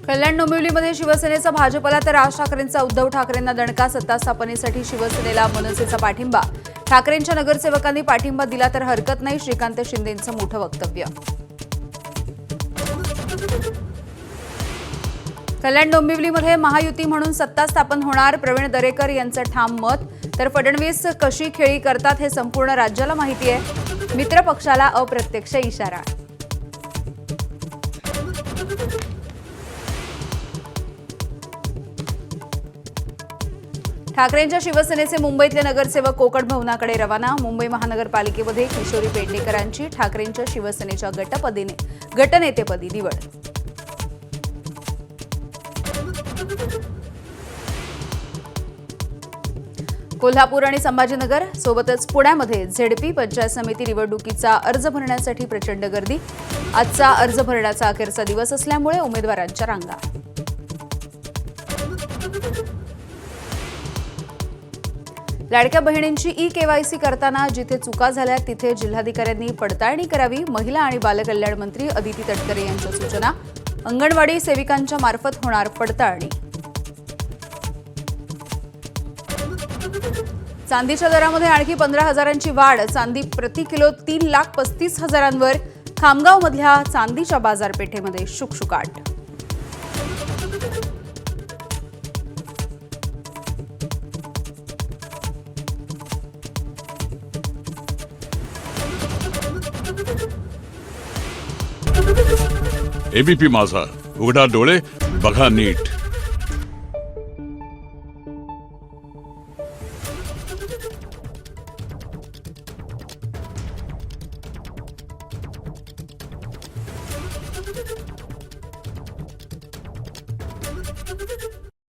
कल्याण डोंबिवलीमध्ये शिवसेनेचा भाजपला तर राज ठाकरेंचा उद्धव ठाकरेंना दणका. सत्ता स्थापनेसाठी शिवसेनेला मनसेचा पाठिंबा. ठाकरेंच्या नगरसेवकांनी पाठिंबा दिला तर हरकत नाही. श्रीकांत शिंदेंचं मोठं वक्तव्य. कल्याण डोंबिवलीमध्ये महायुती म्हणून सत्ता स्थापन होणार. प्रवीण दरेकर यांचं ठाम मत. तर फडणवीस कशी खेळी करतात हे संपूर्ण राज्याला माहिती आहे. मित्र पक्षाला अप्रत्यक्ष इशारा. ठाकरेंच्या शिवसेनेचे मुंबईतले नगरसेवक कोकण भवनाकडे रवाना. मुंबई महानगरपालिकेमध्ये किशोरी पेडणेकरांची ठाकरेंच्या शिवसेनेच्या गटनेतेपदी निवड. कोल्हापूर आणि संभाजीनगर सोबतच पुण्यामध्ये झेडपी पंचायत समिती निवडणुकीचा अर्ज भरण्यासाठी प्रचंड गर्दी. आजचा अर्ज भरण्याचा अखेरचा दिवस असल्यामुळे उमेदवारांच्या रांगा. लाडक्या बहिणींची ई-केवायसी करताना जिथे चुका झाल्या तिथे जिल्हाधिकाऱ्यांनी पडताळणी करावी. महिला आणि बालकल्याण मंत्री अदिती तटकरे यांच्या सूचना. अंगणवाडी सेविकांच्या मार्फत होणार पडताळणी. चांदीच्या दरामध्ये आणखी 15,000ची वाढ. चांदी प्रति किलो 3,35,000वर. खामगावमधल्या चांदीच्या बाजारपेठेमध्ये शुकशुकाट. एबीपी माझा, उघडा डोळे बघा नीट.